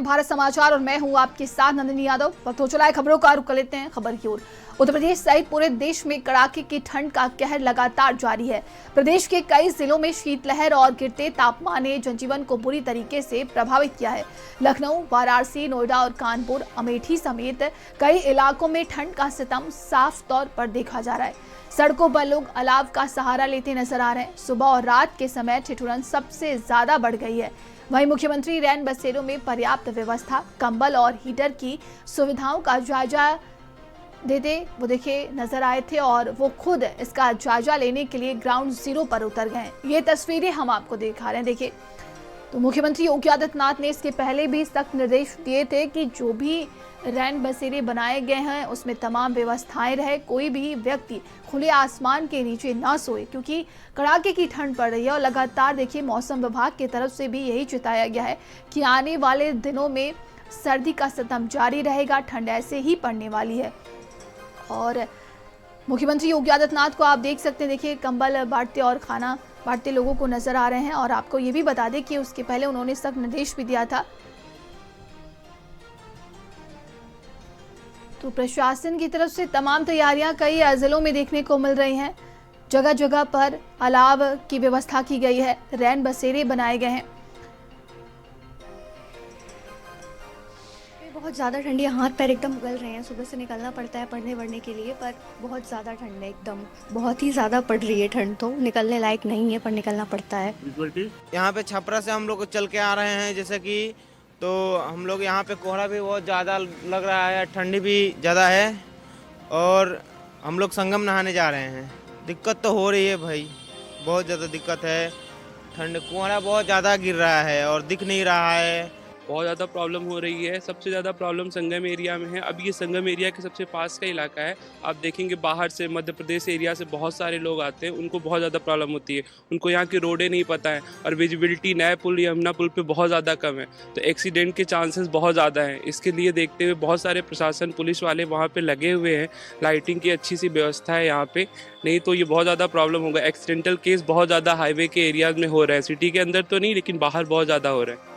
भारत समाचार और मैं हूं आपके साथ नंदिनी यादव। वक्त हो चला है खबरों का रुख कर लेते हैं खबर की ओर। उत्तर प्रदेश सहित पूरे देश में कड़ाके की ठंड का कहर लगातार जारी है। प्रदेश के कई जिलों में शीतलहर और गिरते तापमान ने जनजीवन को बुरी तरीके से प्रभावित किया है। लखनऊ, वाराणसी, नोएडा और कानपुर, अमेठी समेत कई इलाकों में ठंड का सितम साफ तौर पर देखा जा रहा है। सड़कों पर लोग अलाव का सहारा लेते नजर आ रहे हैं। सुबह और रात के समय ठिठुरन सबसे ज्यादा बढ़ गई है। वहीं मुख्यमंत्री रैन बसेरों में पर्याप्त व्यवस्था, कंबल और हीटर की सुविधाओं का जायजा देते वो देखे नजर आए थे और वो खुद इसका जायजा लेने के लिए ग्राउंड जीरो पर उतर गए। ये तस्वीरें हम आपको दिखा रहे हैं। देखिए, तो मुख्यमंत्री योगी आदित्यनाथ ने इसके पहले भी सख्त निर्देश दिए थे कि जो भी रैन बसेरे बनाए गए हैं उसमें तमाम व्यवस्थाएं रहे। कोई भी व्यक्ति खुले आसमान के नीचे ना सोए, क्योंकि कड़ाके की ठंड पड़ रही है। और लगातार देखिए, मौसम विभाग की तरफ से भी यही चिताया गया है कि आने वाले दिनों में सर्दी का सितम जारी रहेगा, ठंड ऐसे ही पड़ने वाली है। और मुख्यमंत्री योगी आदित्यनाथ को आप देख सकते हैं, देखिए कंबल बांटते और खाना बांटते लोगों को नजर आ रहे हैं। और आपको ये भी बता दें कि उसके पहले उन्होंने सख्त निर्देश भी दिया था। तो प्रशासन की तरफ से तमाम तैयारियां कई जिलों में देखने को मिल रही हैं। जगह जगह पर अलाव की व्यवस्था की गई है, रैन बसेरे बनाए गए हैं। बहुत ज़्यादा ठंडी है, हाथ पैर एकदम गल रहे हैं। सुबह से निकलना पड़ता है पढ़ने वढ़ने के लिए, पर बहुत ज़्यादा ठंड है, एकदम बहुत ही ज़्यादा पड़ रही है ठंड। तो निकलने लायक नहीं है, पर निकलना पड़ता है। यहाँ पे छपरा से हम लोग चल के आ रहे हैं, जैसे कि तो हम लोग यहाँ पे कोहरा भी बहुत ज़्यादा लग रहा है, ठंडी भी ज़्यादा है। और हम लोग संगम नहाने जा रहे हैं। दिक्कत तो हो रही है भाई, बहुत ज़्यादा दिक्कत है। ठंड कोहरा बहुत ज़्यादा गिर रहा है और दिख नहीं रहा है। बहुत ज़्यादा प्रॉब्लम हो रही है। सबसे ज़्यादा प्रॉब्लम संगम एरिया में है। अब ये संगम एरिया के सबसे पास का इलाका है। आप देखेंगे बाहर से, मध्य प्रदेश एरिया से बहुत सारे लोग आते हैं, उनको बहुत ज़्यादा प्रॉब्लम होती है। उनको यहाँ की रोडें नहीं पता है और विजिबिलिटी नए पुल, यमुना पुल पे बहुत ज़्यादा कम है, तो एक्सीडेंट के चांसेस बहुत ज़्यादा हैं। इसके लिए देखते हुए बहुत सारे प्रशासन, पुलिस वाले वहाँ पर लगे हुए हैं। लाइटिंग की अच्छी सी व्यवस्था है यहाँ पर, नहीं तो ये बहुत ज़्यादा प्रॉब्लम होगा। एक्सीडेंटल केस बहुत ज़्यादा हाईवे के एरियाज में हो रहे हैं, सिटी के अंदर तो नहीं, लेकिन बाहर बहुत ज़्यादा हो रहे हैं।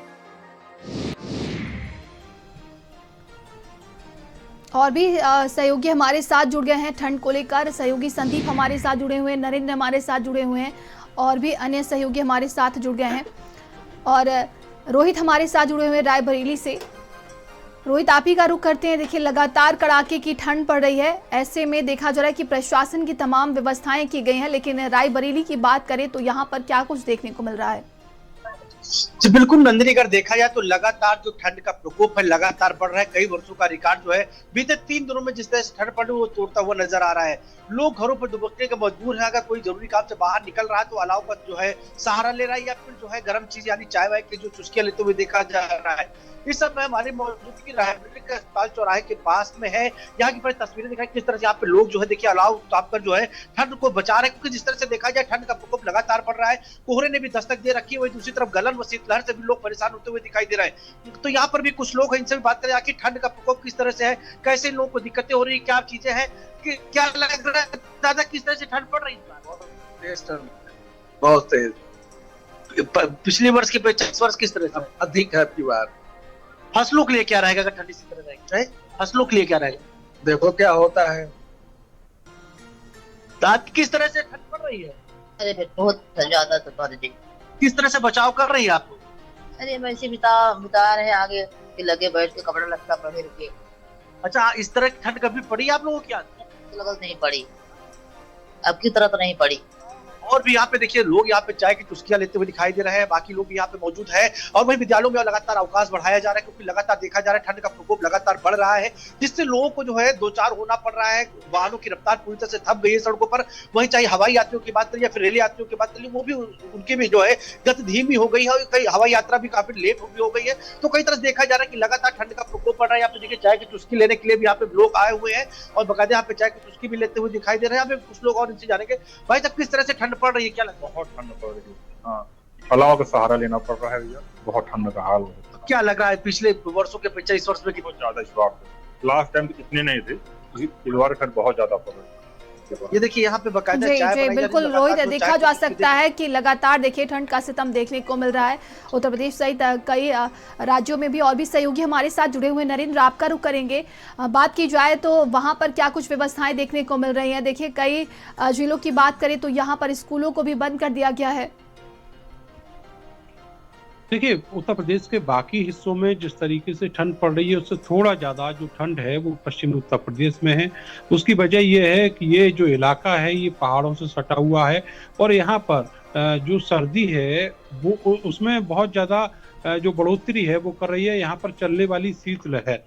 और भी सहयोगी हमारे साथ जुड़ गए हैं ठंड को लेकर। सहयोगी संदीप हमारे साथ जुड़े हुए हैं, नरेंद्र हमारे साथ जुड़े हुए हैं और भी अन्य सहयोगी हमारे साथ जुड़ गए हैं। और रोहित हमारे साथ जुड़े हुए हैं रायबरेली से। रोहित, आप ही का रुख करते हैं। देखिए, लगातार कड़ाके की ठंड पड़ रही है, ऐसे में देखा जा रहा है कि प्रशासन की तमाम व्यवस्थाएं की गई हैं, लेकिन रायबरेली की बात करें तो यहाँ पर क्या कुछ देखने को मिल रहा है? जी बिल्कुल नंदिनी, अगर देखा जाए तो लगातार जो ठंड का प्रकोप है लगातार बढ़ रहा है। कई वर्षों का रिकॉर्ड जो है बीते 3 दिनों में जिस तरह से ठंड पड़ी वो तोड़ता हुआ नजर आ रहा है। लोग घरों पर दुबकने के मजबूर है। अगर कोई जरूरी काम से बाहर निकल रहा है तो अलाव का जो है सहारा ले रहा है, या फिर जो है गर्म चीज यानी चाय वाय की जो चुस्कियां लेते हुए देखा जा रहा है। इस समय हमारी मौजूदगी रायबरेली के अस्पताल चौराहे के पास में है। यहाँ की तस्वीरें दिखाई किस तरह से यहाँ पे लोग जो है देखिए अलाव ताप कर जो है ठंड को बचा रहे हैं, क्योंकि जिस तरह से देखा जाए ठंड का प्रकोप लगातार बढ़ रहा है। कोहरे ने भी दस्तक दे रखी है, वही दूसरी तरफ गलन व शीतलहर से भी लोग परेशान होते हुए दिखाई दे रहे हैं। तो यहाँ पर भी कुछ लोग हैं, इनसे भी बात करें कि ठंड का प्रकोप किस तरह से है, कैसे लोगों को दिक्कतें हो रही है, क्या चीजें हैं, क्या लग रहा है दादा, किस तरह से ठंड पड़ रही है? बहुत तेज। पिछले वर्ष के अपेक्षा इस वर्ष किस तरह से अधिक है आपकी बार। फसलों के लिए क्या रहेगा अगर ठंडी इसी तरह रहेगी? फसलों के लिए क्या रहेगा? देखो क्या होता है। दाद किस तरह से ठंड पड़ रही है? अरे बहुत ज्यादा तो पड़ रही। किस तरह से बचाव कर रही है आप लोग? अरे वैसे बिता रहे हैं, आगे के लगे बैठ के कपड़ा लत्ता पहन के। अच्छा, इस तरह की ठंड कभी पड़ी आप लोगों की? लगल नहीं पड़ी, अब की तरह तो नहीं पड़ी। और भी यहाँ पे देखिए लोग यहाँ पे चाय की चुस्कियां लेते हुए दिखाई दे रहे हैं, बाकी लोग भी यहाँ पे मौजूद है। और वही विद्यालयों में लगातार अवकाश बढ़ाया जा रहा है, क्योंकि लगातार देखा जा रहा है ठंड का प्रकोप लगातार बढ़ रहा है, जिससे लोगों को जो है दो चार होना पड़ रहा है। वाहनों की रफ्तार पूरी तरह से थम गई है सड़कों पर। वहीं चाहे हवाई यात्रियों की बात करें या फिर रेल यात्रियों की बात करें, वो भी उनकी भी जो है गति धीमी हो गई है और कई हवाई यात्रा भी काफी लेट हो गई है। तो कई तरह से देखा जा रहा है कि लगातार ठंड का प्रकोप बढ़ रहा है। यहाँ पे देखिए चाय की चुस्की लेने के लिए भी यहाँ पे लोग आए हुए हैं और बाकायदा यहाँ पे चाय की चुस्की भी लेते हुए दिखाई दे रहे हैं। यहाँ पे कुछ लोग और इनसे जानेंगे। भाई साहब, किस तरह से ठंड पड़ रही है, क्या लगता है? बहुत ठंड पड़ रही है। हाँ, अलाव का सहारा लेना पड़ रहा है भैया, बहुत ठंड का हाल है। क्या लग रहा है पिछले वर्षों के अपेक्षा इस वर्ष में बहुत ज्यादा इस बार लास्ट टाइम तो इतने नहीं थे, इस बार ठंड बहुत ज्यादा पड़ रही है। ये देखिए यहाँ पे बकायदा जी चाय जी बनाई जा रही है, बिल्कुल लगातार रोहित, जो देखा चाय जा की सकता है कि लगातार देखिए ठंड का सितम देखने को मिल रहा है उत्तर प्रदेश सहित कई राज्यों में भी। और भी सहयोगी हमारे साथ जुड़े हुए, नरेंद्र आपका रुख करेंगे। बात की जाए तो वहां पर क्या कुछ व्यवस्थाएं देखने को मिल रही हैं? देखिए कई जिलों की बात करें तो यहाँ पर स्कूलों को भी बंद कर दिया गया है। देखिए उत्तर प्रदेश के बाकी हिस्सों में जिस तरीके से ठंड पड़ रही है उससे थोड़ा ज्यादा जो ठंड है वो पश्चिमी उत्तर प्रदेश में है। उसकी वजह ये है कि ये जो इलाका है ये पहाड़ों से सटा हुआ है और यहाँ पर जो सर्दी है वो उसमें बहुत ज्यादा जो बढ़ोतरी है वो कर रही है। यहाँ पर चलने वाली शीतलहर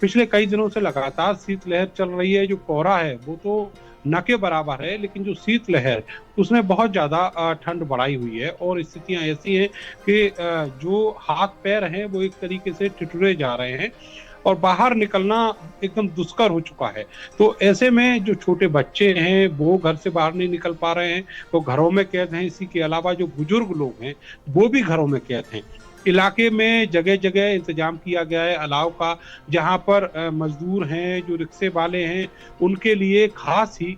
पिछले कई दिनों से लगातार शीतलहर चल रही है। जो कोहरा है वो तो न के बराबर है, लेकिन जो शीतलहर उसने बहुत ज्यादा ठंड बढ़ाई हुई है और स्थितियां ऐसी हैं कि जो हाथ पैर हैं वो एक तरीके से ठिठुरे जा रहे हैं और बाहर निकलना एकदम दुष्कर हो चुका है। तो ऐसे में जो छोटे बच्चे हैं वो घर से बाहर नहीं निकल पा रहे हैं, वो घरों में कैद हैं। इसी के अलावा जो बुजुर्ग लोग हैं वो भी घरों में कैद हैं। इलाके में जगह जगह इंतजाम किया गया है अलाव का, जहां पर मजदूर हैं, जो रिक्शे वाले हैं, उनके लिए खास ही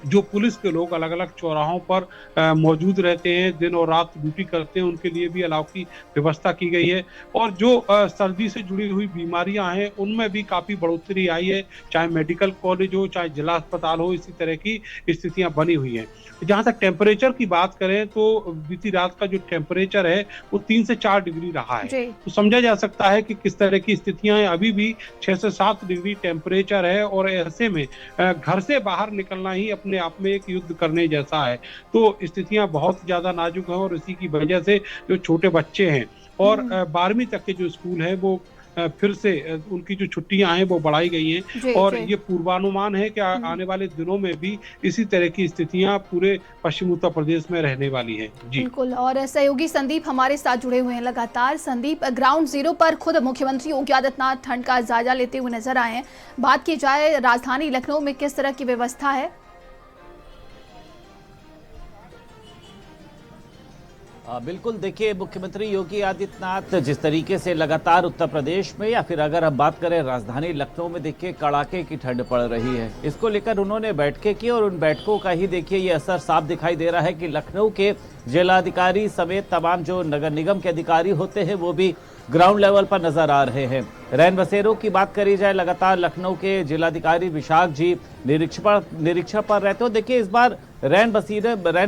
जो पुलिस के लोग अलग अलग चौराहों पर मौजूद रहते हैं, दिन और रात ड्यूटी करते हैं, उनके लिए भी अलाव की व्यवस्था की गई है। और जो सर्दी से जुड़ी हुई बीमारियां हैं उनमें भी काफी बढ़ोतरी आई है, चाहे मेडिकल कॉलेज हो चाहे जिला अस्पताल हो, इसी तरह की स्थितियां बनी हुई हैं। जहां तक टेम्परेचर की बात करें तो बीती रात का जो टेम्परेचर है वो 3 से 4 डिग्री रहा है। तो समझा जा सकता है कि किस तरह की स्थितियां हैं। अभी भी 6 से 7 डिग्री टेम्परेचर है और ऐसे में घर से बाहर निकलना ही अपने आप में एक युद्ध करने जैसा है। तो स्थितियां बहुत ज्यादा नाजुक हैं और इसी की वजह से जो छोटे बच्चे हैं और 12वीं तक के जो स्कूल है वो फिर से उनकी जो छुट्टियां हैं वो बढ़ाई गई हैं और ये पूर्वानुमान है कि आने वाले दिनों में भी इसी तरह की स्थितियां पूरे पश्चिम उत्तर प्रदेश में रहने वाली हैं। जी बिल्कुल। और सहयोगी संदीप हमारे साथ जुड़े हुए हैं लगातार। संदीप, ग्राउंड जीरो पर खुद मुख्यमंत्री योगी आदित्यनाथ ठंड का जायजा लेते हुए नजर आए हैं। बात की जाए राजधानी लखनऊ में किस तरह की व्यवस्था है? बिल्कुल, देखिए मुख्यमंत्री योगी आदित्यनाथ जिस तरीके से लगातार उत्तर प्रदेश में या फिर अगर हम बात करें राजधानी लखनऊ में देखिए कड़ाके की ठंड पड़ रही है, इसको लेकर उन्होंने बैठकें की और उन बैठकों का ही देखिए ये असर साफ दिखाई दे रहा है कि लखनऊ के जिलाधिकारी समेत तमाम जो नगर निगम के अधिकारी होते हैं वो भी ग्राउंड लेवल पर नजर आ रहे हैं। रैन बसेरों की बात करी जाए, लगातार लखनऊ के जिलाधिकारी विशाख जी निरीक्षण पर रहते हो। देखिए इस बार रैन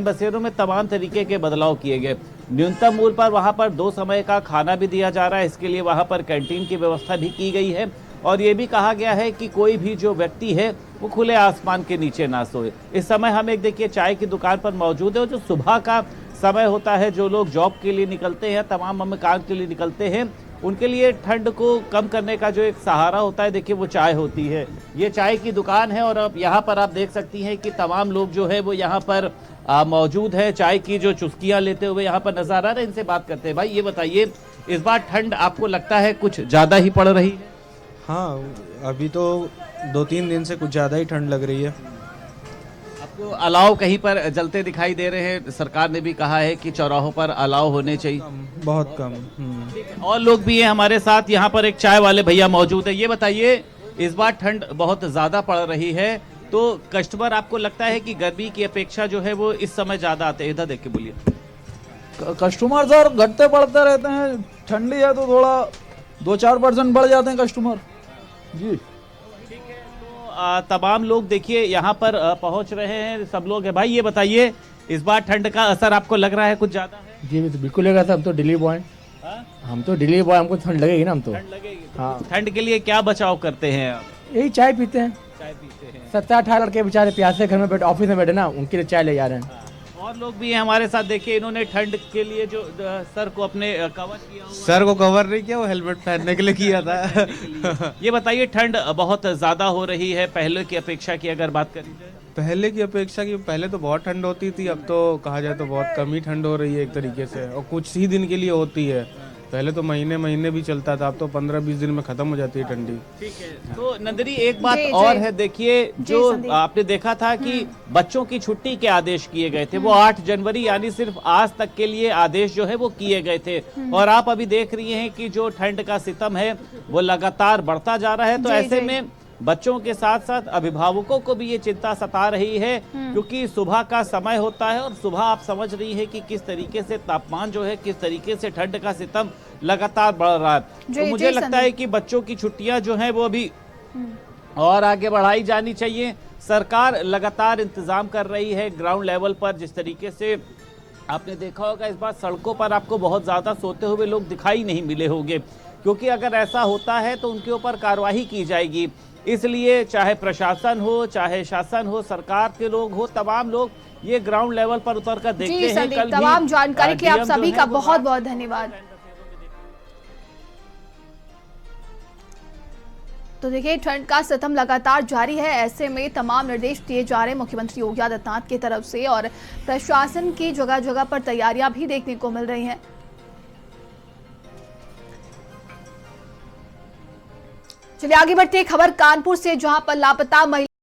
बसेरों में तमाम तरीके के बदलाव किए गए। न्यूनतम मूल्य पर वहां पर 2 समय का खाना भी दिया जा रहा है, इसके लिए वहां पर कैंटीन की व्यवस्था भी की गई है और ये भी कहा गया है कि कोई भी जो व्यक्ति है वो खुले आसमान के नीचे ना सोए। इस समय हम एक देखिए चाय की दुकान पर मौजूद है और जो सुबह का समय होता है, जो लोग जॉब के लिए निकलते हैं, तमाम हम काम के लिए निकलते हैं, उनके लिए ठंड को कम करने का जो एक सहारा होता है देखिए वो चाय होती है। ये चाय की दुकान है और अब यहाँ पर आप देख सकती हैं कि तमाम लोग जो है वो यहाँ पर मौजूद है, चाय की जो चुस्कियाँ लेते हुए यहाँ पर नजर आ रहे हैं। इनसे बात करते हैं। भाई ये बताइए, इस बार ठंड आपको लगता है कुछ ज़्यादा ही पड़ रही है? हाँ, अभी तो 2-3 दिन से कुछ ज़्यादा ही ठंड लग रही है। आपको अलाव कहीं पर जलते दिखाई दे रहे हैं? सरकार ने भी कहा है कि चौराहों पर अलाव होने चाहिए। बहुत कम। और लोग भी हैं हमारे साथ, यहाँ पर एक चाय वाले भैया मौजूद है। ये बताइए, इस बार ठंड बहुत ज़्यादा पड़ रही है तो कस्टमर आपको लगता है कि गर्मी की अपेक्षा जो है वो इस समय ज़्यादा आते हैं? इधर देख के बोलिए। कस्टमर सर घटते बढ़ते रहते हैं, ठंडी है तो थोड़ा 2-4% बढ़ जाते हैं कस्टमर जी। तमाम लोग देखिए यहाँ पर पहुँच रहे हैं, सब लोग हैं। भाई ये बताइए, इस बार ठंड का असर आपको लग रहा है कुछ ज़्यादा है? जी तो बिल्कुल लगा था, हम तो डिलीवरी बॉय, हम तो डिलीवरी बॉय, हमको ठंड लगेगी ना, हम तो ठंड लगेगी। हाँ। ठंड के लिए क्या बचाव करते हैं आप? यही चाय पीते हैं। चाय पीते हैं। 17-18 लड़के बेचारे प्यासे घर में बैठे, ऑफिस में बैठे ना, उनके लिए चाय ले जा रहे हैं। और लोग भी हैं हमारे साथ, देखिए इन्होंने ठंड के लिए जो सर को अपने कवर किया हुआ। सर को कवर नहीं किया, वो हेलमेट पहनने के लिए किया था। ये बताइए, ठंड बहुत ज़्यादा हो रही है पहले की अपेक्षा की अगर बात करी जाए? पहले की अपेक्षा की पहले तो बहुत ठंड होती थी, अब तो कहा जाए तो बहुत कम ही ठंड हो रही है एक तरीके से, और कुछ ही दिन के लिए होती है। पहले तो महीने भी चलता था, अब तो 15-20 दिन में खत्म हो जाती है ठंडी। ठीक है। तो नंदरी एक बात और है, देखिए जो आपने देखा था कि बच्चों की छुट्टी के आदेश किए गए थे, वो 8 जनवरी यानी सिर्फ आज तक के लिए आदेश जो है वो किए गए थे और आप अभी देख रही हैं कि जो ठंड का सितम है वो लगातार बढ़ता जा रहा है। तो ऐसे में बच्चों के साथ साथ अभिभावकों को भी ये चिंता सता रही है, क्योंकि सुबह का समय होता है और सुबह आप समझ रही है कि किस तरीके से तापमान जो है, किस तरीके से ठंड का सितम लगातार बढ़ रहा है। तो मुझे लगता है कि बच्चों की छुट्टियां जो हैं वो अभी और आगे बढ़ाई जानी चाहिए। सरकार लगातार इंतजाम कर रही है ग्राउंड लेवल पर। जिस तरीके से आपने देखा होगा, इस बार सड़कों पर आपको बहुत ज़्यादा सोते हुए लोग दिखाई नहीं मिले होंगे, क्योंकि अगर ऐसा होता है तो उनके ऊपर कार्रवाई की जाएगी। इसलिए चाहे प्रशासन हो, चाहे शासन हो, सरकार के लोग हो, तमाम लोग ये ग्राउंड लेवल पर उतर कर देखते हैं। कल तमाम जानकारी के आप सभी का बहुत बहुत धन्यवाद। तो देखिए, ठंड का सितम लगातार जारी है। ऐसे में तमाम निर्देश दिए जा रहे हैं मुख्यमंत्री योगी आदित्यनाथ की तरफ से, और प्रशासन की जगह जगह पर तैयारियां भी देखने को मिल रही हैं। चलिए आगे बढ़ते हैं। खबर कानपुर से, जहां पर लापता महिला